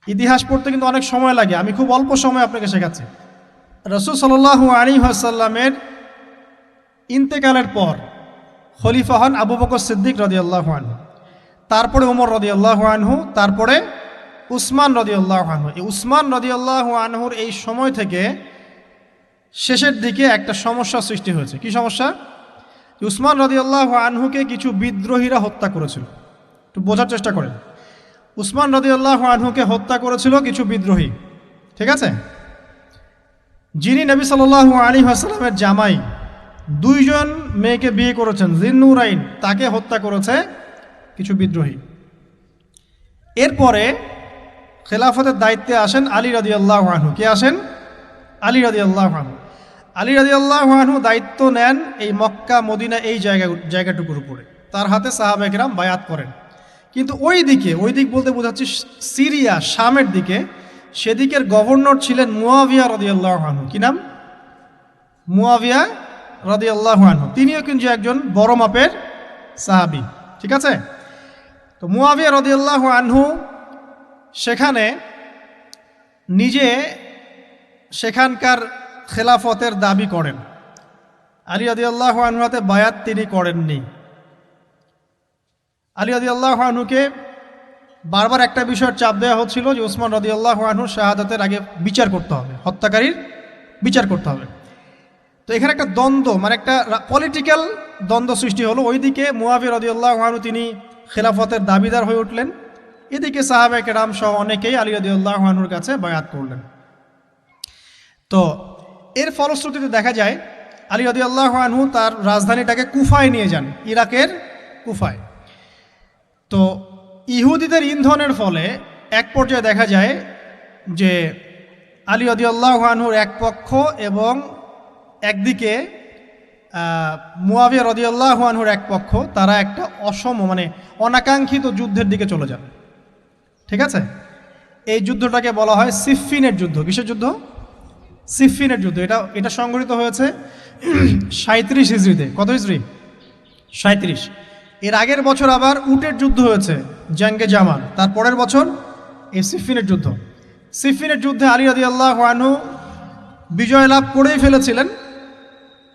ইতিহাস পড়তে কিন্তু অনেক সময় লাগে, আমি খুব অল্প সময় আপনাকে শেখাচ্ছি। রাসূল সাল্লাল্লাহু আলাইহি ওয়াসাল্লামের ইন্তেকালের পর খলিফা হন আবু বকর সিদ্দিক রাদিয়াল্লাহু আনহু, তারপরে ওমর রাদিয়াল্লাহু আনহু, তারপরে উসমান রাদিয়াল্লাহু আনহু। এই উসমান রাদিয়াল্লাহু আনহুর এই সময় থেকে শেষের দিকে একটা সমস্যা সৃষ্টি হয়েছে। কি সমস্যা? উসমান রাদিয়াল্লাহু আনহুকে কিছু বিদ্রোহীরা হত্যা করেছিল। একটু বোঝার চেষ্টা করেন। উসমান রাদিয়াল্লাহু আনহুকে হত্যা করেছিল কিছু বিদ্রোহী, ঠিক আছে? যিনি নবী সাল্লাল্লাহু আলাইহি ওয়াসাল্লামের জামাই, দুইজন মেয়েকে বিয়ে করেছেন, জিন্নুরাইন, তাকে হত্যা করেছে কিছু বিদ্রোহী। এরপরে খেলাফতের দায়িত্বে আসেন আলী রাদিয়াল্লাহু আনহু। কে আসেন? আলী রাদিয়াল্লাহু আনহু। আলী রাদিয়াল্লাহু আনহু দায়িত্ব নেন এই মক্কা মদিনা এই জায়গাটুকুর উপরে। তার হাতে সাহাবায়ে কেরাম বায়াত করেন। কিন্তু ওই দিক বলতে বোঝাচ্ছি সিরিয়া, শামের দিকে, সেদিকের গভর্নর ছিলেন মুয়াবিয়া রাদিয়াল্লাহু আনহু। কি নাম? মুয়াবিয়া রাদিয়াল্লাহু আনহু। তিনিও কিন্তু একজন বড় মাপের সাহাবী, ঠিক আছে? তো মুয়াবিয়া রাদিয়াল্লাহু আনহু সেখানে নিজে সেখানকার খেলাফতের দাবি করেন। আলী রাদিয়াল্লাহু আনহুর হাতে বায়াত তিনি করেননি। আলী রাদিয়াল্লাহু আনহুকে বারবার একটা বিষয়ের চাপ দেওয়া হচ্ছিল যে উসমান রাদিয়াল্লাহু আনহু শাহাদাতের আগে বিচার করতে হবে, হত্যাকারীর বিচার করতে হবে। তো এখানে একটা দ্বন্দ্ব, মানে একটা পলিটিক্যাল দ্বন্দ্ব সৃষ্টি হলো। ওইদিকে মুয়াবিয়া রাদিয়াল্লাহু আনহু তিনি খেলাফতের দাবিদার হয়ে উঠলেন, এদিকে সাহাবায়ে কেরাম সহ অনেকেই আলী রাদিয়াল্লাহু আনহুর কাছে বায়াত করলেন। তো এর ফলশ্রুতিতে দেখা যায় আলী রাদিয়াল্লাহু আনহু তার রাজধানীটাকে কুফায় নিয়ে যান, ইরাকের কুফায়। তো ইহুদিদের ইন্ধনের ফলে এক পর্যায়ে দেখা যায় যে আলী রাদিয়াল্লাহু আনহুর এক পক্ষ এবং একদিকে মুয়াবিয়া রাদিয়াল্লাহু আনহুর এক পক্ষ, তারা একটা মানে অনাকাঙ্ক্ষিত যুদ্ধের দিকে চলে যান, ঠিক আছে? এই যুদ্ধটাকে বলা হয় সিফফিনের যুদ্ধ। কিসের যুদ্ধ? সিফফিনের যুদ্ধ। এটা সংঘটিত হয়েছে 37 হিজরিতে। কত হিজরি? 37। এর আগের বছর আবার উটের যুদ্ধ হয়েছে, জাঙ্গে জামাল। তার পরের বছর এই সিফফিনের যুদ্ধ। সিফফিনের যুদ্ধে আলী রাদিয়াল্লাহু আনহু বিজয় লাভ করেই ফেলেছিলেন।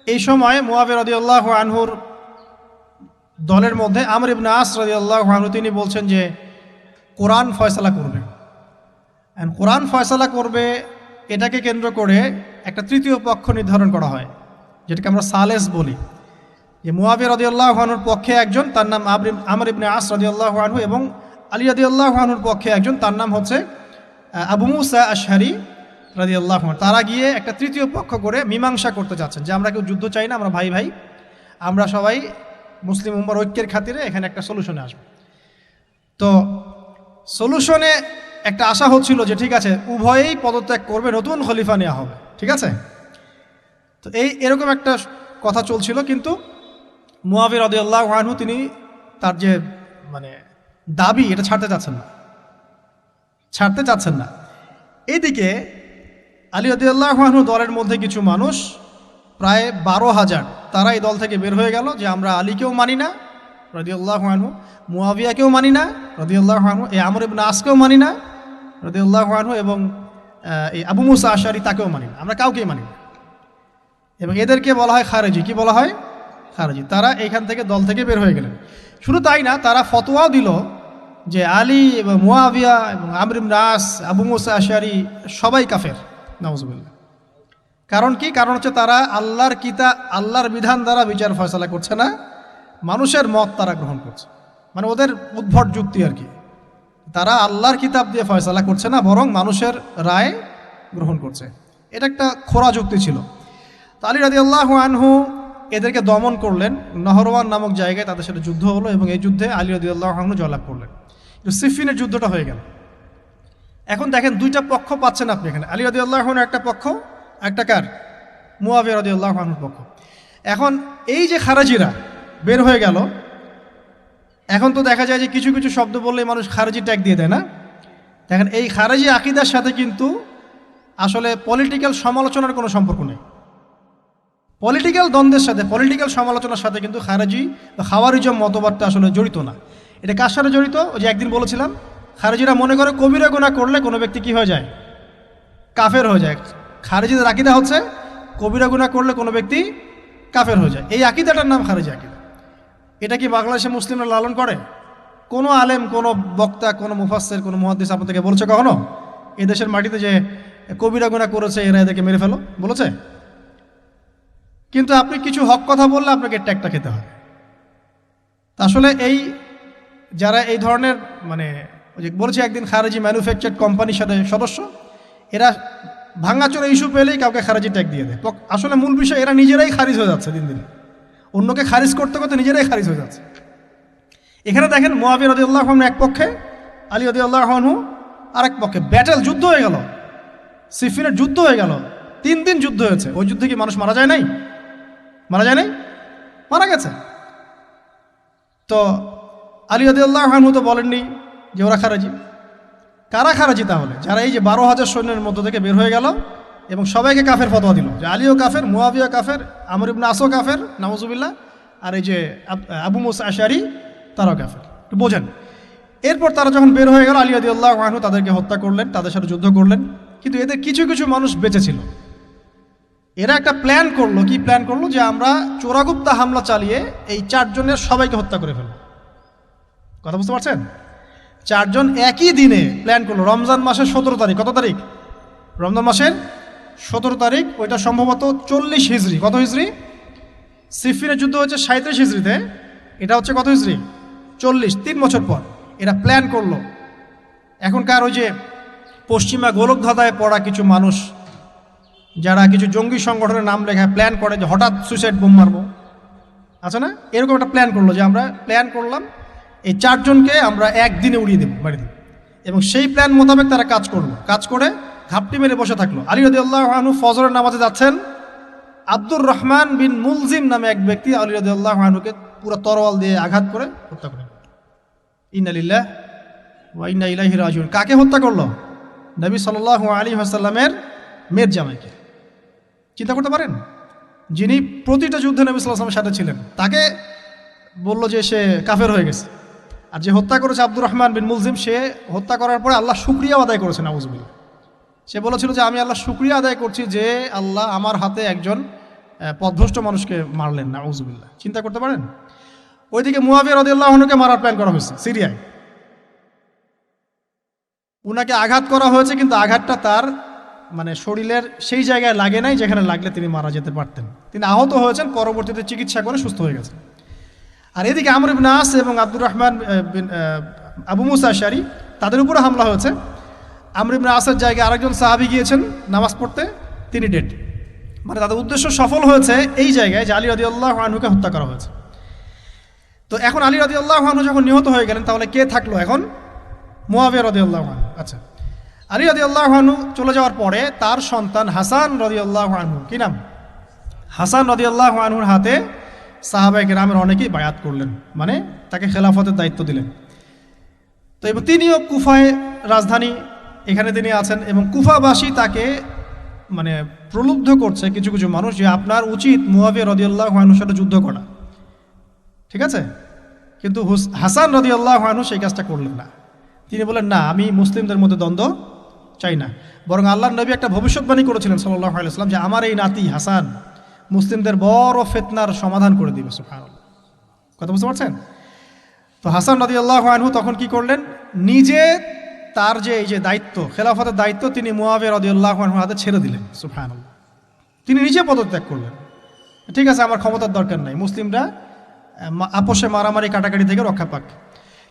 এই সময় মুয়াবিয়া রাদিয়াল্লাহু আনহুর দলের মধ্যে আমর ইবনে আস রাদিয়াল্লাহু আনহু তিনি বলছেন যে কোরআন ফয়সালা করবে। কোরআন ফয়সালা করবে এটাকে কেন্দ্র করে একটা তৃতীয় পক্ষ নির্ধারণ করা হয়, যেটাকে আমরা সালেস বলি। যে মুয়াবিয়া রাদিয়াল্লাহু আনহুর পক্ষে একজন, তার নাম আমর ইবনে আস রাদিয়াল্লাহু আনহু, এবং আলী রাদিয়াল্লাহু আনহুর পক্ষে একজন, তার নাম হচ্ছে আবু মুসা আশআরী রাদিয়াল্লাহু আনহু। তারা গিয়ে একটা তৃতীয় পক্ষ করে মীমাংসা করতে যাচ্ছেন যে আমরা কেউ যুদ্ধ চাই না, আমরা ভাই ভাই, আমরা সবাই মুসলিম উম্মার ঐক্যের খাতিরে এখানে একটা সলিউশনে আসবো। তো সলিউশনে একটা আশা হচ্ছিল যে ঠিক আছে উভয়েই পদত্যাগ করবে, নতুন খলিফা নেওয়া হবে, ঠিক আছে? তো এরকম একটা কথা চলছিল। কিন্তু মুয়াবিয়া রাদিয়াল্লাহু আনহু তিনি তার যে মানে দাবি এটা ছাড়তে চাচ্ছেন না। এইদিকে আলী রাদিয়াল্লাহু আনহু দলের মধ্যে কিছু মানুষ, প্রায় 12,000, তারা এই দল থেকে বের হয়ে গেল যে আমরা আলীকেও মানি না রাদিয়াল্লাহু আনহু, মুয়াবিয়াকেও মানি না রাদিয়াল্লাহু আনহু, এই আমর ইবনে আসকেও মানি না রাদিয়াল্লাহু আনহু, এবং এই আবু মুসা আশআরী তাকেও মানি না, আমরা কাউকেই মানি না। এবং এদেরকে বলা হয় খারেজি। কি বলা হয়? খারেজি। তারা এইখান থেকে দল থেকে বের হয়ে গেলেন। শুধু তাই না, তারা ফতোয়াও দিল যে আলী এবং মুয়াবিয়া এবং আমর ইবনে আস, আবু মুসা আশআরী সবাই কাফের, নাউজুবিল্লাহ। কারণ কি? কারণ হচ্ছে তারা আল্লাহর বিধান দ্বারা বিচার ফয়সালা করছে না, মানুষের মত তারা গ্রহণ করছে। মানে ওদের উদ্ভট যুক্তি আর কি। তারা আল্লাহর কিতাব দিয়ে ফয়সালা করছে না, বরং মানুষের রায় গ্রহণ করছে। এটা একটা খোরা যুক্তি ছিল। তো আলী রাদিয়াল্লাহু আনহু এদেরকে দমন করলেন। নহরওয়ান নামক জায়গায় তাদের সাথে যুদ্ধ হলো এবং এই যুদ্ধে আলী রাদিয়াল্লাহু আনহু জয়লাভ করলেন। সিফফিনের যুদ্ধটা হয়ে গেল। এখন দেখেন দুইটা পক্ষ পাচ্ছেন আপনি এখানে, আলী রাদিয়াল্লাহু আনহু একটা পক্ষ, একটা কার? মুয়াবিয়া রাদিয়াল্লাহু আনহুর পক্ষ। এখন এই যে খারেজিরা বের হয়ে গেল, এখন তো দেখা যায় যে কিছু কিছু শব্দ বললে মানুষ খারেজি ট্যাগ দিয়ে দেয় না? দেখেন এই খারেজি আকীদার সাথে কিন্তু আসলে পলিটিক্যাল সমালোচনার কোনো সম্পর্ক নেই। পলিটিক্যাল দ্বন্দ্বের সাথে, পলিটিক্যাল সমালোচনার সাথে কিন্তু খারেজি বা খাওয়ারিজম মতবাদটা আসলে জড়িত না। এটা কার সাথে জড়িত? ওই যে একদিন বলেছিলাম খারেজিরা মনে করে কবিরা গুনাহ করলে কোনো ব্যক্তি কি হয়ে যায়, কাফের হয়ে যায়। খারেজিদের আকীদা হচ্ছে কবিরা গুনাহ করলে কোনো ব্যক্তি কাফের হয়ে যায়। এই আকীদাটার নাম খারেজি আকীদা। এটা কি বাংলাদেশে মুসলিমরা লালন করে? কোনো আলেম, কোনো বক্তা, কোনো মুফাসসির, কোনো মুহাদ্দিস আপনাদেরকে বলছে কখনো এদেশের মাটিতে যে কবিরা গুনাহ করেছে এরা এদেরকে মেরে ফেলো বলেছে? কিন্তু আপনি কিছু হক কথা বললে আপনাকে ট্যাগটা খেতে হয়। আসলে এই যারা এই ধরনের মানে ওই যে বলছে একদিন খারেজি ম্যানুফ্যাকচার্ড কোম্পানির সাথে সদস্য, এরা ভাঙাচোরা ইস্যু পেলেই কাউকে খারেজি ট্যাগ দিয়ে দেয়। আসলে মূল বিষয় এরা নিজেরাই খারিজ হয়ে যাচ্ছে দিন দিন, অন্যকে খারিজ করতে করতে নিজেরাই খারিজ হয়ে যাচ্ছে। এখানে দেখেন মুআবিয়া রাদিয়াল্লাহু আনহু এক পক্ষে, আলী রাদিয়াল্লাহু আনহু আরেক পক্ষে, ব্যাটেল যুদ্ধ হয়ে গেল, সিফিনের যুদ্ধ হয়ে গেল, 3 দিন যুদ্ধ হয়েছে। ওই যুদ্ধে কি মানুষ মারা যায় নাই? মারা যায় নাই? মারা গেছে। তো আলী রাদিয়াল্লাহু আনহু তো বলেননি যে ওরা খারাজি। কারা খারাজি তাহলে? যারা এই যে 12,000 সৈন্যের মধ্য থেকে বের হয়ে গেল এবং সবাইকে কাফের ফতোয়া দিল যে আলীও কাফের, মুআবিয়া কাফের, আমর ইবনে আসও কাফের, নাউজুবিল্লাহ, আর এই যে আবু মুসা আশআরী তারাও কাফের। একটু বোঝেন। এরপর তারা যখন বের হয়ে গেল, আলী রাদিয়াল্লাহু আনহু তাদেরকে হত্যা করলেন, তাদের সাথে যুদ্ধ করলেন। কিন্তু এদের কিছু কিছু মানুষ বেঁচে ছিল। এরা একটা প্ল্যান করলো। কি প্ল্যান করলো? যে আমরা চোরাগুপ্তা হামলা চালিয়ে এই 4 জনের সবাইকে হত্যা করে ফেলব। কথা বুঝতে পারছেন? 4 জন একই দিনে প্ল্যান করলো। রমজান মাসের 17 তারিখ। কত তারিখ? রমজান মাসের 17 তারিখ। ওইটা সম্ভবত 40 হিজরি। কত হিজরি? সিফিনের যুদ্ধ হচ্ছে 37 হিজরিতে, এটা হচ্ছে কত হিজরি? 40, 3 বছর পর এরা প্ল্যান করলো। এখনকার ওই যে পশ্চিমা গোলকধাঁধায় পড়া কিছু মানুষ যারা কিছু জঙ্গি সংগঠনের নাম লেখায় প্ল্যান করে যে হঠাৎ সুইসাইড বোম মারবো, আছে না? এরকম একটা প্ল্যান করলো যে আমরা প্ল্যান করলাম এই 4 জনকে আমরা একদিনে উড়িয়ে দেবো, মারি দেব। এবং সেই প্ল্যান মোতাবেক তারা কাজ করলো। কাজ করে ঘাপটি মেরে বসে থাকলো। আলী রাদিয়াল্লাহু আনহু ফজরের নামাজে যাচ্ছেন। আব্দুর রহমান বিন মুলজিম নামে এক ব্যক্তি আলী রাদিয়াল্লাহু আনহুকে পুরো তরোয়াল দিয়ে আঘাত করে হত্যা করে। ইন্না লিল্লাহি ওয়া ইন্না ইলাইহি রাজিউন। কাকে হত্যা করলো? নবী সাল্লাল্লাহু আলাইহি ওয়াসাল্লামের মেয়ের জামাইকে। চিন্তা করতে পারেন? যিনি প্রতিটা যুদ্ধে নবী সাল্লাল্লাহু আলাইহি ওয়াসাল্লামের সাথে ছিলেন, তাকে বলল যে সে কাফের হয়ে গেছে। আর যে হত্যা করেছে আব্দুর রহমান বিন মুলজিম, সে হত্যা করার পরে আল্লাহ শুকরিয়া আদায় করেছে, নাউজুবিল্লাহ। সে বলেছিল যে আমি আল্লাহ শুকরিয়া আদায় করছি যে আল্লাহ আমার হাতে একজন পথভ্রষ্ট মানুষকে মারলেন, নাউজুবিল্লাহ। চিন্তা করতে পারেন? ওইদিকে মুআবিয়া রাদিয়াল্লাহু আনহুকে মারার প্ল্যান করা হয়েছে সিরিয়ায়। উনাকে আঘাত করা হয়েছে, কিন্তু আঘাতটা তার মানে শরীরের সেই জায়গায় লাগে নাই যেখানে লাগলে তিনি মারা যেতে পারতেন। তিনি আহত হয়েছেন, পরবর্তীতে চিকিৎসা করে সুস্থ হয়ে গেছেন। আর এদিকে আমর ইবনে আস এবং আব্দুর রহমান আবু মুসা আশআরী তাদের উপরে হামলা হয়েছে। আমর ইবনে আসের জায়গায় আরেকজন সাহাবী গিয়েছেন নামাজ পড়তে, তিনি ডেড। মানে তাদের উদ্দেশ্য সফল হয়েছে এই জায়গায় যে আলী রাদিয়াল্লাহু আনহুকে হত্যা করা হয়েছে। তো এখন আলী রাদিয়াল্লাহু আনহু যখন নিহত হয়ে গেলেন, তাহলে কে থাকলো এখন? মুআবিয়া রাদিয়াল্লাহু আনহু। আচ্ছা, আলী রাদিয়াল্লাহু আনহু চলে যাওয়ার পরে তার সন্তান হাসান রাদিয়াল্লাহু আনহু, কি নাম? হাসান রাদিয়াল্লাহু আনহুর হাতে সাহাবায়ে কেরামের অনেকেই বায়াত করলেন, মানে তাকে খেলাফতের দায়িত্ব দিলেন। তো এবং তিনিও কুফায় রাজধানী, এখানে তিনি আছেন এবং কুফাবাসী তাকে মানে প্রলুব্ধ করছে কিছু কিছু মানুষ যে আপনার উচিত মুআবিয়া রাদিয়াল্লাহু আনহুর সাথে যুদ্ধ করা, ঠিক আছে? কিন্তু হাসান রাদিয়াল্লাহু আনহু সেই কাজটা করলেন না। তিনি বলেন না, আমি মুসলিমদের মধ্যে দ্বন্দ্ব চাই না, বরং আল্লাহর নবী একটা ভবিষ্যৎবাণী করেছিলেন সাল্লাল্লাহু আলাইহি ওয়াসাল্লাম যে আমার এই নাতি হাসান মুসলিমদের বড় ফিতনার সমাধান করে দিবে। সুবহানাল্লাহ, কথা বুঝতে পারছেন? তো হাসান রাদিয়াল্লাহু আনহু তখন কি করলেন? নিজে তার যে এই যে দায়িত্ব, খেলাফতের দায়িত্ব, তিনি মুআবিয়া রাদিয়াল্লাহু আনহুর হাতে ছেড়ে দিলেন। সুবহানাল্লাহ, তিনি নিজে পদত্যাগ করলেন। ঠিক আছে, আমার ক্ষমতার দরকার নাই, মুসলিমরা আপোষে মারামারি কাটাকাটি থেকে রক্ষা পাক।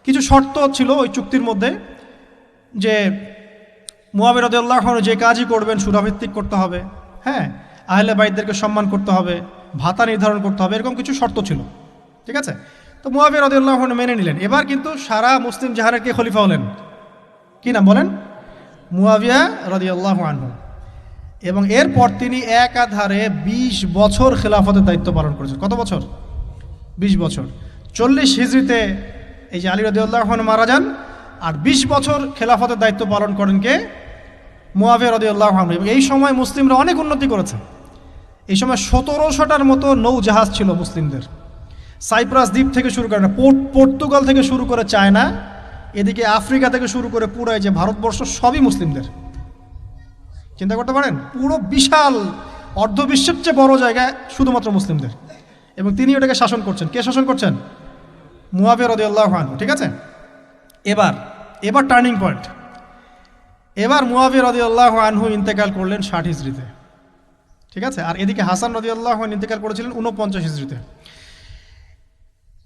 কিছু শর্ত ছিল ওই চুক্তির মধ্যে, যে মুআবিয়া রাদিয়াল্লাহু আনহু যে কাজই করবেন সুরাভিত্তিক করতে হবে, হ্যাঁ, আহলে বাইতদেরকে সম্মান করতে হবে, ভাতা নির্ধারণ করতে হবে, এরকম কিছু শর্ত ছিল, ঠিক আছে? তো মুআবিয়া রাদিয়াল্লাহু আনহু মেনে নিলেন। এবার কিন্তু সারা মুসলিম জাহারের কে খলিফা হলেন? কি নাম বলেন? মুআবিয়া রাদিয়াল্লাহু আনহু। এবং এরপর তিনি একাধারে 20 বছর খেলাফতের দায়িত্ব পালন করেছেন। কত বছর? 20 বছর। 40 হিজরিতে এই যে আলী রাদিয়াল্লাহু আনহু মারা যান, আর 20 বছর খেলাফতের দায়িত্ব পালন করেন কে? মুআবিয়া রাদিয়াল্লাহু আনহু। এবং এই সময় মুসলিমরা অনেক উন্নতি করেছে। এই সময় 1700টার মতো নৌ জাহাজ ছিল মুসলিমদের। সাইপ্রাস দ্বীপ থেকে শুরু করে, পর্তুগাল থেকে শুরু করে চায়না, এদিকে আফ্রিকা থেকে শুরু করে পুরো এই যে ভারতবর্ষ সবই মুসলিমদের। চিন্তা করতে পারেন, পুরো বিশাল অর্ধবিশ্বের চেয়ে বড় জায়গায় শুধুমাত্র মুসলিমদের, এবং তিনি ওটাকে শাসন করছেন। কে শাসন করছেন? মুয়াবিয়া রাদিয়াল্লাহু আনহু। ঠিক আছে, এবার টার্নিং পয়েন্ট। এবার মুয়াবিয়া রাদিয়াল্লাহু আনহু ইন্তেকাল করলেন 60 হিজরিতে। ঠিক আছে, আর এদিকে হাসান রাদিয়াল্লাহু আনহু ইন্তেকাল করেছিলেন 49 হিজরিতে।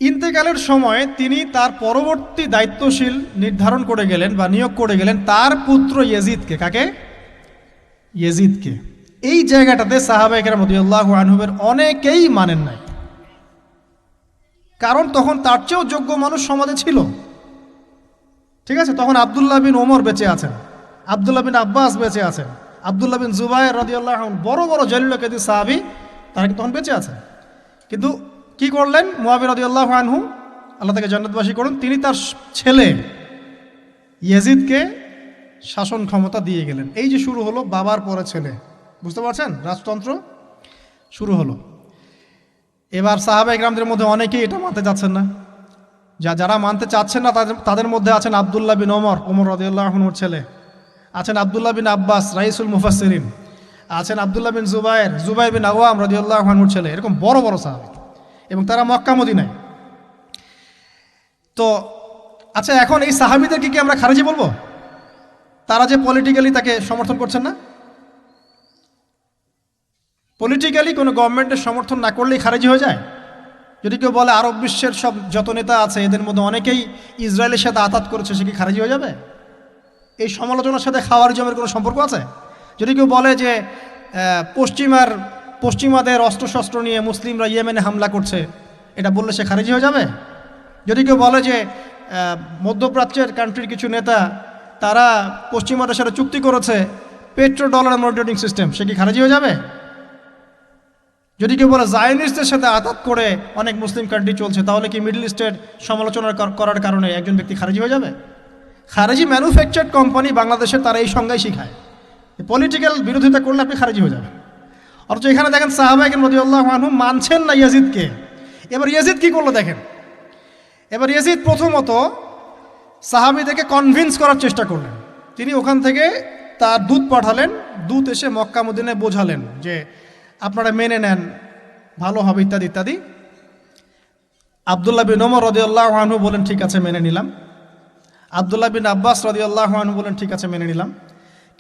ইন্তেকালের সময় তিনি তার পরবর্তী দায়িত্বশীল নির্ধারণ করে গেলেন বা নিয়োগ করে গেলেন তার পুত্র ইয়েজিদকে। কাকে? ইয়েজিদকে। এই জায়গাটাতে সাহাবায়ে কেরাম রাদিয়াল্লাহু আনহুমের অনেকেই মানেন নাই, কারণ তখন তার চেয়েও যোগ্য মানুষ সমাজে ছিল। ঠিক আছে, তখন আব্দুল্লাহ বিন ওমর বেঁচে আছেন, আব্দুল্লাহ বিন আব্বাস বেঁচে আছেন, আব্দুল্লাহ বিন জুবায়ের রাদিয়াল্লাহু আনহু, বড় বড় জলিল কাদির সাহাবী, তারা কিন্তু তখন বেঁচে আছেন। কিন্তু কি করলেন মুয়াবিয়া রাদিয়াল্লাহু আনহু, আল্লাহ তাকে জান্নাতবাসী করুন, তিনি তার ছেলে ইয়েজিদকে শাসন ক্ষমতা দিয়ে গেলেন। এই যে শুরু হলো বাবার পরে ছেলে, বুঝতে পারছেন, রাজতন্ত্র শুরু হলো। এবার সাহাবায়ে কেরামদের মধ্যে অনেকেই এটা মানতে চাচ্ছেন না। যারা মানতে চাচ্ছেন না তাদের মধ্যে আছেন আব্দুল্লাহ বিন ওমর রাদিয়াল্লাহু আনহুর ছেলে, আছেন আব্দুল্লাহ বিন আব্বাস রাইসুল মুফাসসিরিন, আছেন আব্দুল্লাহ বিন জুবায়ের বিন আওয়াম রাদিয়াল্লাহু আনহুর ছেলে, এরকম বড় বড় সাহাবী, এবং তারা মক্কা মদিনায়। তো আচ্ছা, এখন এই সাহাবীদেরকে কি আমরা খারিজি বলবো? তারা যে পলিটিক্যালি তাকে সমর্থন করছেন না, পলিটিক্যালি কোনো গভর্নমেন্টের সমর্থন না করলেই খারিজি হয়ে যায়? যদি কেউ বলে আরব বিশ্বের সব যত নেতা আছে এদের মধ্যে অনেকেই ইসরায়েলের সাথে আতাত করেছে, সে কি খারিজি হয়ে যাবে? এই সমালোচনার সাথে খাওয়ারিজমের কোনো সম্পর্ক আছে? যদি কেউ বলে যে পশ্চিমাদের অস্ত্রশস্ত্র নিয়ে মুসলিমরা ইয়েমেনে হামলা করছে, এটা বললে সে খারিজি হয়ে যাবে? যদি কেউ বলে যে মধ্যপ্রাচ্যের কান্ট্রির কিছু নেতা তারা পশ্চিমাদের সাথে চুক্তি করেছে পেট্রো ডলার মনিটরিং সিস্টেম, সে কি খারিজি হয়ে যাবে? যদি কেউ বলে জায়নিস্টদের সাথে আঘাত করে অনেক মুসলিম কান্ট্রি চলছে, তাহলে কি মিডল ইস্টের সমালোচনা করার কারণে একজন ব্যক্তি খারিজি হয়ে যাবে? খারিজি ম্যানুফ্যাকচার্ড কোম্পানি বাংলাদেশে তারা এই সংজ্ঞাই শিখায়, পলিটিক্যাল বিরোধিতা করলে আপনি খারিজি হয়ে যাবেন। অথচ এখানে দেখেন সাহাবায়ে কেরাম রাদিয়াল্লাহু আনহু মানছেন না ইয়াজিদকে। এবার ইয়াজিদ কি করলো দেখেন। এবার ইয়াজিদ প্রথমত সাহাবীদেরকে কনভিন্স করার চেষ্টা করলেন। তিনি ওখান থেকে তার দূত পাঠালেন, দূত এসে মক্কা মদিনায় বোঝালেন যে আপনারা মেনে নেন, ভালো হবে, ইত্যাদি ইত্যাদি। আব্দুল্লাহ বিন ওমর রাদিয়াল্লাহু আনহু বলেন ঠিক আছে মেনে নিলাম। আব্দুল্লাহ বিন আব্বাস রাদিয়াল্লাহু আনহু বলেন ঠিক আছে মেনে নিলাম।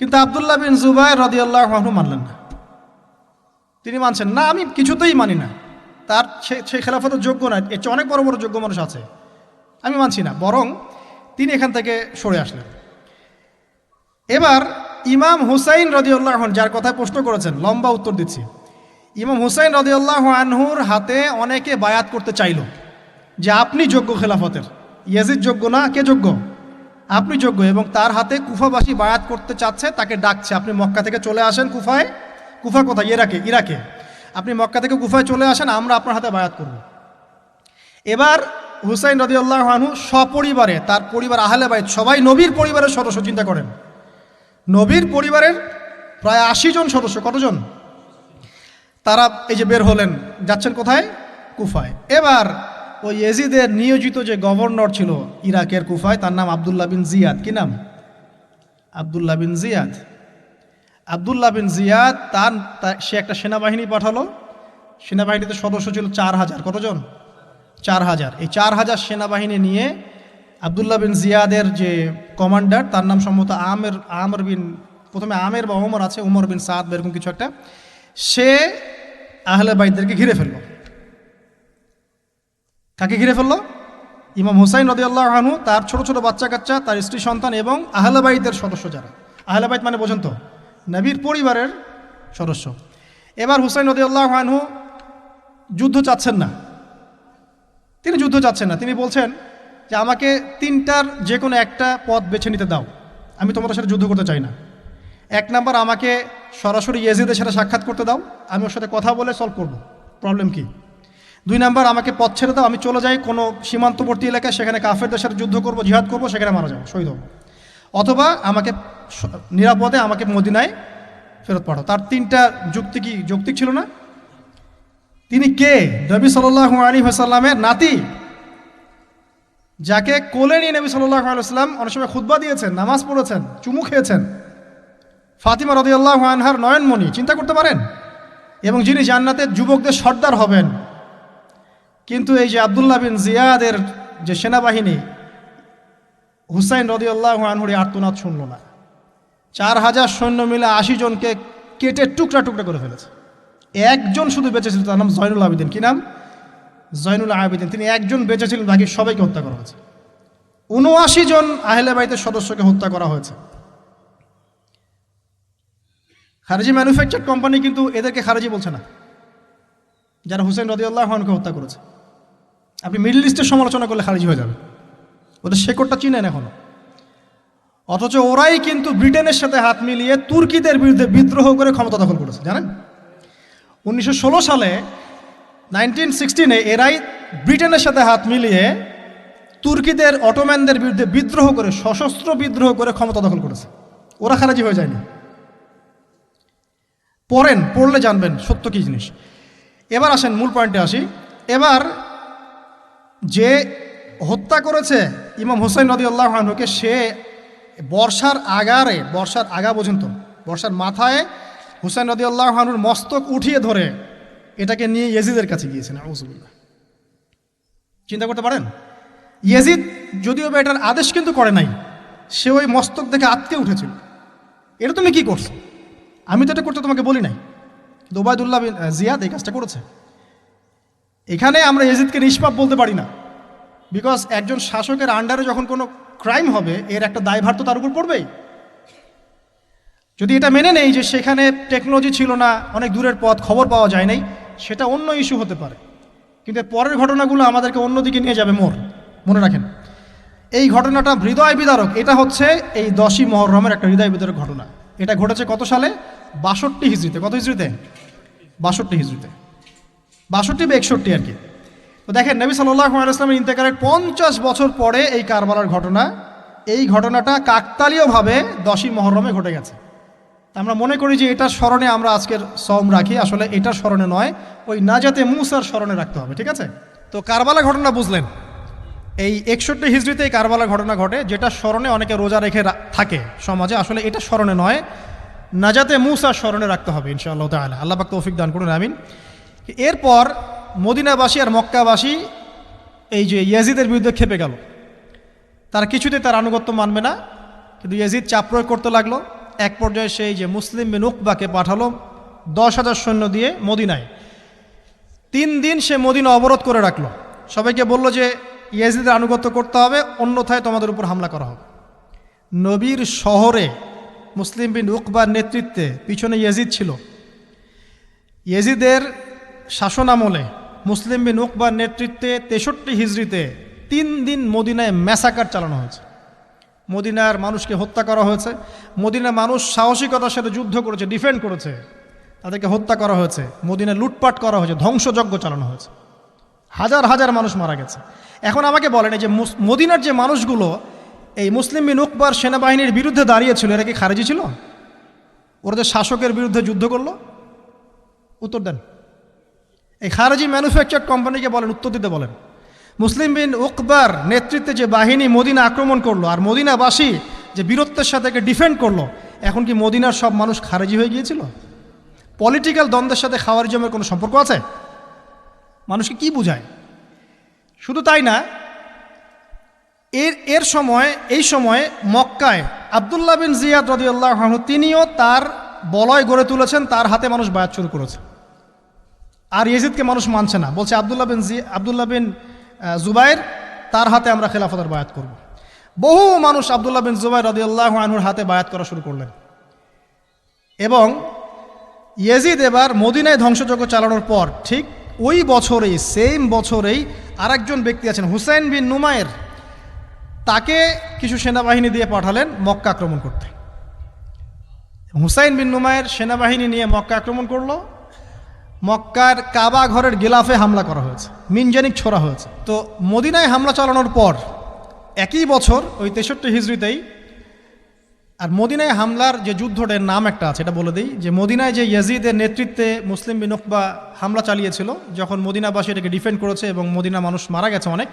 কিন্তু আব্দুল্লাহ বিন জুবায়ের রাদিয়াল্লাহু আনহু মানলেন না। তিনি মানছেন না, আমি কিছুতেই মানি না, তার সে খেলাফতের যোগ্য না, এর চেয়ে অনেক বড় বড় যোগ্য মানুষ আছে, আমি মানছি না। বরং তিনি এখান থেকে সরে আসলেন। এবার ইমাম হুসাইন রাদিয়াল্লাহু আনহু, যার কথা প্রশ্ন করেছেন, লম্বা উত্তর দিচ্ছি। ইমাম হুসাইন রাদিয়াল্লাহু আনহুর হাতে অনেকে বায়াত করতে চাইল যে আপনি যোগ্য খেলাফতের, ইয়াজিদ যোগ্য না, কে যোগ্য? আপনি যোগ্য। এবং তার হাতে কুফাবাসী বায়াত করতে চাচ্ছে, তাকে ডাকছে আপনি মক্কা থেকে চলে আসেন কুফায়। কুফা কোথায়? ইরাকে। আপনি মক্কা থেকে কুফায় চলে আসেন, আমরা আপনার হাতে বায়াত করব। এবার হুসাইন রাদিয়াল্লাহু আনহু সপরিবারে, তার পরিবার আহলে বাইত সবাই নবীর পরিবারের সদস্য, চিন্তা করেন, নবীর পরিবারের প্রায় 80 জন সদস্য, কতজন? তারা এই যে বের হলেন, যাচ্ছেন কোথায়? কুফায়। এবার ওই ইয়াজিদের নিয়োজিত যে গভর্নর ছিল ইরাকের কুফায়, তার নাম আব্দুল্লাহ বিন জিয়াদ। কি নাম? আব্দুল্লাহ বিন জিয়াদ। আব্দুল্লাহ বিন জিয়াদ সে একটা সেনাবাহিনী পাঠালো। সেনাবাহিনীতে সদস্য ছিল 4000। কতজন? 4000। এই 4000 সেনাবাহিনী নিয়ে আব্দুল্লাহ বিন জিয়াদের যে কমান্ডার, তার নাম সম্ভবত আমের বিন, প্রথমে আমের বা ওমর আছে, উমর বিন সাদ বা এরকম কিছু একটা, সে আহলে বাইতদেরকে ঘিরে ফেলল। কাকে ঘিরে ফেলল? ইমাম হুসাইন রাদিয়াল্লাহু আনহু, তার ছোট ছোট বাচ্চা কাচ্চা, তার স্ত্রী সন্তান এবং আহলে বাইতের সদস্য যারা। আহলে বাইত মানে বোঝেন তো, নবীর পরিবারের সদস্য। এবার হুসাইন রাদিয়াল্লাহু আনহু যুদ্ধ চাচ্ছেন না, তিনি যুদ্ধ চাচ্ছেন না। তিনি বলছেন যে আমাকে 3টার যে কোনো একটা পথ বেছে নিতে দাও, আমি তোমাদের সাথে যুদ্ধ করতে চাই না। 1 নাম্বার, আমাকে সরাসরি ইয়াজিদের সাথে সাক্ষাৎ করতে দাও, আমি ওর সাথে কথা বলে সলভ করব, প্রবলেম কি। 2 নাম্বার, আমাকে পথ ছেড়ে দাও, আমি চলে যাই কোনো সীমান্তবর্তী এলাকায়, সেখানে কাফেরদের সাথে যুদ্ধ করব, জিহাদ করব, সেখানে মারা যাবো, শহীদ হব। অথবা আমাকে নিরাপদে আমাকে মদিনায় ফেরত পাঠাও। তার 3টা যুক্তি কি যৌক্তিক ছিল না? তিনি কে? নবী সাল্লাল্লাহু আলাইহি ওয়াসাল্লামের নাতি, যাকে কোলে নিয়ে নবী সাল্লাল্লাহু আলাইহি ওয়াসাল্লাম অনেক সময় খুতবা দিয়েছেন, নামাজ পড়েছেন, চুমু খেয়েছেন, ফাতিমা রাদিয়াল্লাহু আনহার নয়নমণি, চিন্তা করতে পারেন, এবং যিনি জান্নাতের যুবকদের সর্দার হবেন। কিন্তু এই যে আব্দুল্লাহ বিন জিয়াদের যে সেনাবাহিনী হুসাইন রাদিয়াল্লাহু আনহুর আর্তনাদ শুনল না। 4000 সৈন্য মিলে 80 জনকে কেটে টুকরা টুকরা করে ফেলেছে। একজন শুধু বেঁচে ছিল, তার নাম জয়নুল আবেদিন। কি নাম? জয়নুল আবেদিন। তিনি একজন বেঁচে ছিলেন, বাকি সবাইকে হত্যা করা হয়েছে। 79 জন আহলে বাইতের সদস্যকে হত্যা করা হয়েছে। খারেজি ম্যানুফ্যাকচার কোম্পানি কিন্তু এদেরকে খারেজি বলছে না, যারা হুসাইন রাদিয়াল্লাহু আনহুকে হত্যা করেছে। আপনি মিডল ইস্টের সমালোচনা করলে খারিজি হয়ে যাবে, ওদের শেকড়টা চিনেন এখনো। অথচ ওরাই কিন্তু ব্রিটেনের সাথে হাত মিলিয়ে তুর্কিদের বিরুদ্ধে বিদ্রোহ করে ক্ষমতা দখল করেছে, জানেন? 1916 সালে 1916 এরাই ব্রিটেনের সাথে হাত মিলিয়ে তুর্কিদের অটোম্যানদের বিরুদ্ধে বিদ্রোহ করে, সশস্ত্র বিদ্রোহ করে ক্ষমতা দখল করেছে। ওরা খারাজি হয়ে যায়নি। পড়লে জানবেন সত্য কী জিনিস। এবার আসেন মূল পয়েন্টে আসি। এবার যে হত্যা করেছে ইমাম হুসাইন রাদিয়াল্লাহু আনহুকে, সে বর্ষার আগা পর্যন্ত, বর্ষার মাথায় হুসাইন রাদিয়াল্লাহু আনহুর মস্তক উঠিয়ে ধরে এটাকে নিয়ে ইয়েজিদের কাছে গিয়েছেন। আউযুবিল্লাহ। চিন্তা করতে পারেন? ইয়েজিদ যদিও বা এটার আদেশ কিন্তু করে নাই, সে ওই মস্তক দেখে আটকে উঠেছিল, এটা তুমি কি করছো, আমি তো এটা করতে তোমাকে বলি নাই। কিন্তু ওবায়দুল্লাহ বিন জিয়াদ এই কাজটা করেছে। এখানে আমরা ইয়েজিদকে নিষ্পাপ বলতে পারি না, বিকজ একজন শাসকের আন্ডারে যখন কোনো ক্রাইম হবে, এর একটা দায়ভার তো তার উপর পড়বেই। যদি এটা মেনে নেই যে সেখানে টেকনোলজি ছিল না, অনেক দূরের পথ, খবর পাওয়া যায় নাই, সেটা অন্য ইস্যু হতে পারে। কিন্তু পরের ঘটনাগুলো আমাদেরকে অন্যদিকে নিয়ে যাবে। মনে রাখেন, এই ঘটনাটা হৃদয় বিদারক। এটা হচ্ছে এই 10ই মুহররমের একটা হৃদয় বিদারক ঘটনা। এটা ঘটেছে কত সালে? 62 হিজরিতে। কত হিজরিতে? 62 হিজরিতে, 62 বা 61 আর কি। তো দেখেন, নবী সাল্লাল্লাহু আলাইহি ওয়াসাল্লামের ইন্তেকালের 50 বছর পরে এই কারবালার ঘটনা, এই ঘটনাটা কাকতালীয়ভাবে 10ই মুহররমে ঘটে গেছে। আমরা মনে করি যে এটার স্মরণে আমরা আজকের সওম রাখি, আসলে এটার স্মরণে নয়, ওই নাজাতে মুসার স্মরণে রাখতে হবে। ঠিক আছে? তো কারবালা ঘটনা বুঝলেন, এই 61 হিজরিতে এই কারবালা ঘটনা ঘটে, যেটা স্মরণে অনেকে রোজা রেখে থাকে সমাজে। আসলে এটা স্মরণে নয়, নাজাতে মুসার স্মরণে রাখতে হবে ইনশাআল্লাহ তাআলা। আল্লাহ পাক তৌফিক দান করুন, আমিন। এরপর মদিনাবাসী আর মক্কাবাসী এই যে ইয়াজিদের বিরুদ্ধে খেপে গেল। তারা কিছুতে তার আনুগত্য মানবে না, কিন্তু ইয়াজিদ চাপ প্রয়োগ করতে লাগলো। এক পর্যায়ে সেই যে মুসলিম বিন উকবাকে পাঠালো 10,000 সৈন্য দিয়ে মদিনায়। 3 দিন সে মদিনা অবরোধ করে রাখলো, সবাইকে বলল যে ইয়াজিদের আনুগত্য করতে হবে, অন্যথায় তোমাদের উপর হামলা করা হবে। নবীর শহরে মুসলিম বিন উকবার নেতৃত্বে পিছনে ইয়াজিদ ছিল। ইয়াজিদের শাসনামলে মুসলিম বিন উকবার নেতৃত্বে 63 হিজরিতে 3 দিন মদিনায় ম্যাসাকার চালানো হয়েছে। মদিনার মানুষকে হত্যা করা হয়েছে। মদিনার মানুষ সাহসিকতার সাথে যুদ্ধ করেছে, ডিফেন্ড করেছে, তাদেরকে হত্যা করা হয়েছে। মদিনায় লুটপাট করা হয়েছে, ধ্বংসযজ্ঞ চালানো হয়েছে, হাজার হাজার মানুষ মারা গেছে। এখন আমাকে বলেন, এই যে মদিনার যে মানুষগুলো এই মুসলিম বিন উকবার সেনাবাহিনীর বিরুদ্ধে দাঁড়িয়েছিল, এরা কি খারেজি ছিল? ওরা যে শাসকের বিরুদ্ধে যুদ্ধ করলো, উত্তর দেন। এই খারেজি ম্যানুফ্যাকচার কোম্পানিকে বলেন, উত্তর দিতে বলেন। মুসলিম বিন উকবার নেতৃত্বে যে বাহিনী মদিনা আক্রমণ করলো, আর মদিনাবাসী যে বীরত্বের সাথে ডিফেন্ড করলো, এখন কি মদিনার সব মানুষ খারেজি হয়ে গিয়েছিল? পলিটিক্যাল দ্বন্দ্বের সাথে খাওয়ারিজমের কোনো সম্পর্ক আছে? মানুষকে কি বুঝায়? শুধু তাই না, এই সময় মক্কায় আব্দুল্লাহ বিন জিয়াদ রাদিয়াল্লাহু আনহু তিনিও তার বলয় গড়ে তুলেছেন, তার হাতে মানুষ বায়াত শুরু করেছে। আর ইয়াজিদকে মানুষ মানছে না, বলছে আব্দুল্লাহ বিন জুবাইর, তার হাতে আমরা খেলাফতের বায়াত করব। বহু মানুষ আব্দুল্লাহ বিন জুবাইর রাদিয়াল্লাহু আনহুর হাতে বায়াত করা শুরু করলেন। এবং ইয়াজিদ এবার মদিনায় ধ্বংসযজ্ঞ চালানোর পর ঠিক ওই বছরেই, সেম বছরেই আরেকজন ব্যক্তি আছেন হুসাইন বিন নুমায়ের, তাকে কিছু সেনাবাহিনী দিয়ে পাঠালেন মক্কা আক্রমণ করতে। হুসাইন বিন নুমায়ের সেনাবাহিনী নিয়ে মক্কা আক্রমণ করলো। মক্কার কাবা ঘরের গিলাফে হামলা করা হয়েছে, মিনজানিক ছোড়া হয়েছে। তো মদিনায় হামলা চালানোর পর একই বছর ওই 63 হিজরিতেই, আর মদিনায় হামলার যে যুদ্ধটার নাম একটা আছে, এটা বলে দিই, যে মদিনায় যে ইয়াজিদের নেতৃত্বে মুসলিম বিন উকবা হামলা চালিয়েছিল, যখন মদিনাবাসী এটাকে ডিফেন্ড করেছে এবং মদিনা মানুষ মারা গেছে অনেক,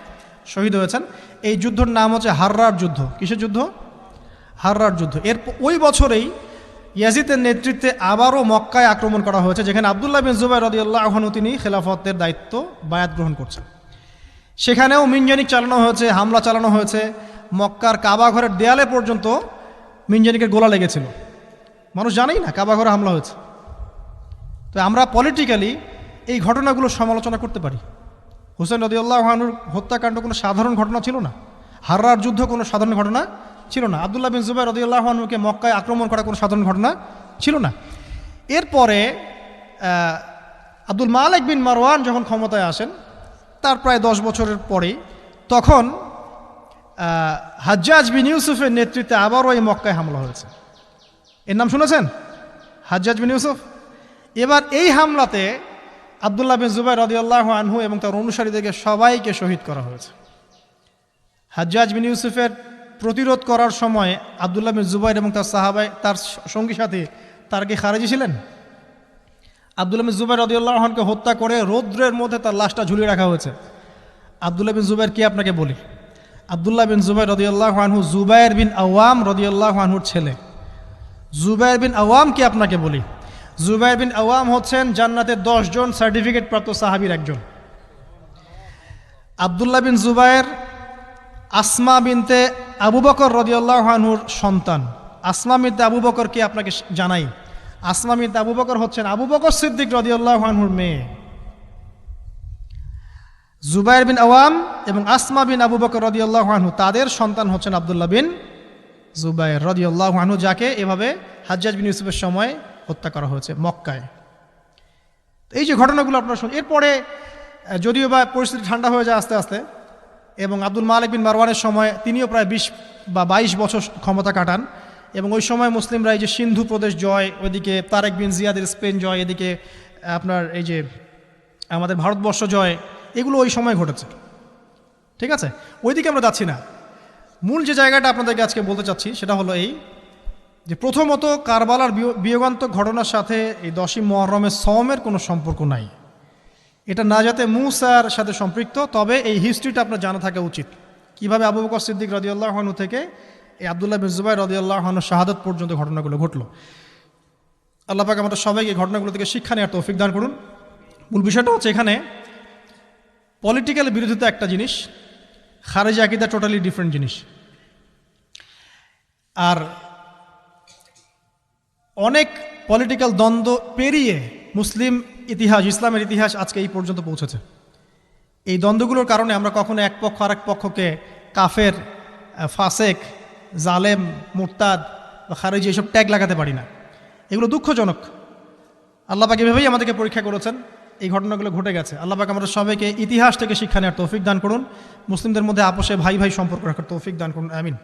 শহীদ হয়েছেন। এই যুদ্ধের নাম হচ্ছে হাররার যুদ্ধ। কিসের যুদ্ধ? হাররার যুদ্ধ। এর ওই বছরেই ইয়াজিদের নেতৃত্বে আবারও মক্কায় আক্রমণ করা হয়েছে, যেখানে আব্দুল্লাহ বিন জুবাইর রাদিয়াল্লাহু আনহু তিনি খেলাফতের দায়িত্ব বায়াত গ্রহণ করছেন। সেখানেও মিনজানিক চালানো হয়েছে, হামলা চালানো হয়েছে। মক্কার কাবা ঘরের দেয়ালে পর্যন্ত মিনজানিকের গোলা লেগেছিল। মানুষ জানেই না কাবা ঘরে হামলা হয়েছে। তো আমরা পলিটিক্যালি এই ঘটনাগুলো সমালোচনা করতে পারি। হুসেন রাদিয়াল্লাহু আনহুর হত্যাকাণ্ড কোনো সাধারণ ঘটনা ছিল না। হাররার যুদ্ধ কোনো সাধারণ ঘটনা ছিল না। আব্দুল্লাহ বিন জুবাইর রাদিয়াল্লাহু আনহুকে মক্কায় আক্রমণ করা কোনো সাধারণ ঘটনা ছিল না। এরপরে আব্দুল মালিক বিন মারওয়ান যখন ক্ষমতায় আসেন, তার প্রায় 10 বছরের পরেই তখন হাজ্জাজ বিন ইউসুফের নেতৃত্বে আবারও এই মক্কায় হামলা হয়েছে। এর নাম শুনেছেন? হাজ্জাজ বিন ইউসুফ। এবার এই হামলাতে আব্দুল্লাহ বিন জুবাইর রাদিয়াল্লাহু আনহু এবং তার অনুসারীদেরকে সবাইকে শহীদ করা হয়েছে। হাজ্জাজ বিন ইউসুফের প্রতিরোধ করার সময় আব্দুল্লাহ বিন জুবাইর এবং তার সাহাবাই, তার সঙ্গী সাথী, তার কি খারেজি ছিলেন? আব্দুল্লাহ বিন জুবাইর রাদিয়াল্লাহু আনহুকে হত্যা করে রৌদ্রের মধ্যে তার লাশটা ঝুলিয়ে রাখা হয়েছে। আব্দুল্লাহ বিন জুবাইর কি আপনাকে বলি? আব্দুল্লাহ বিন জুবাইর রাদিয়াল্লাহু আনহু জুবাইর বিন আওয়াম রাদিয়াল্লাহু আনহুর ছেলে। জুবাইর বিন আওয়াম কি আপনাকে বলি? জুবাইর বিন আওয়াম হচ্ছেন জান্নাতের 10 জন সার্টিফিকেট প্রাপ্ত সাহাবীর একজন। আব্দুল্লাহ বিন জুবাইর আসমা বিনতে আবু বকর রাদিয়াল্লাহু আনহুর সন্তান। আসমা বিনতে আবু বকর কি আপনাকে জানাই? আসমা বিনতে আবু বকর হচ্ছেন আবু বকর সিদ্দিক রাদিয়াল্লাহু আনহুর মেয়ে। জুবাইর বিন আওয়াম এবং আসমা বিন আবু বকর রাদিয়াল্লাহু আনহু, তাদের সন্তান হচ্ছেন আব্দুল্লাহ বিন জুবাইর রাদিয়াল্লাহু আনহু, যাকে এভাবে হাজ্জাজ বিন ইউসুফের সময় হত্যা করা হয়েছে মক্কায়। এই যে ঘটনাগুলো আপনারা শুনুন। এরপরে যদিও বা পরিস্থিতি ঠান্ডা হয়ে যায় আস্তে আস্তে, এবং আব্দুল মালিক বিন মারওয়ানের সময় তিনিও প্রায় 20 বা 22 বছর ক্ষমতা কাটান, এবং ওই সময় মুসলিমরা এই যে সিন্ধু প্রদেশ জয়, ওইদিকে তারেক বিন জিয়াদের স্পেন জয়, এদিকে আপনার এই যে আমাদের ভারতবর্ষ জয়, এগুলো ওই সময় ঘটেছে। ঠিক আছে, ওইদিকে আমরা যাচ্ছি না। মূল যে জায়গাটা আপনাদেরকে আজকে বলতে চাচ্ছি সেটা হলো এই যে প্রথমত কারবালার বিয়োগান্তক ঘটনার সাথে এই 10ই মুহররমের সওমের কোনো সম্পর্ক নাই। এটা না যাতে মুসার সাথে সম্পৃক্ত, তবে এই হিস্ট্রিটা আপনার জানা থাকা উচিত, কিভাবে আবু বকর সিদ্দিক রাদিয়াল্লাহু আনহু থেকে এই আব্দুল্লাহ বিন জুবাইর রাদিয়াল্লাহু আনহু শাহাদাত পর্যন্ত ঘটনাগুলো ঘটলো। আল্লাহ পাক আমাদের সবাইকে ঘটনাগুলো থেকে শিক্ষা নেওয়ার তৌফিক দান করুন। মূল বিষয়টা হচ্ছে এখানে পলিটিক্যাল বিরোধিতা একটা জিনিস, খারেজি আকীদা টোটালি ডিফারেন্ট জিনিস। আর অনেক পলিটিক্যাল দ্বন্দ্ব পেরিয়ে মুসলিম ইতিহাস, ইসলামের ইতিহাস আজকে এই পর্যন্ত পৌঁছেছে। এই দ্বন্দ্বগুলোর কারণে আমরা কখনো এক পক্ষ আরেক পক্ষকে কাফের, ফাসেক, জালেম, মুরতাদ বা খারেজি এসব ট্যাগ লাগাতে পারি না। এগুলো দুঃখজনক। আল্লাহ পাক এভাবেই আমাদেরকে পরীক্ষা করেছেন। এই ঘটনাগুলো ঘটে গেছে। আল্লাহ পাক আমাদের সবাইকে ইতিহাস থেকে শিক্ষা নেওয়ার তৌফিক দান করুন। মুসলিমদের মধ্যে আপোষে ভাই ভাই সম্পর্ক রাখার তৌফিক দান করুন। আমিন।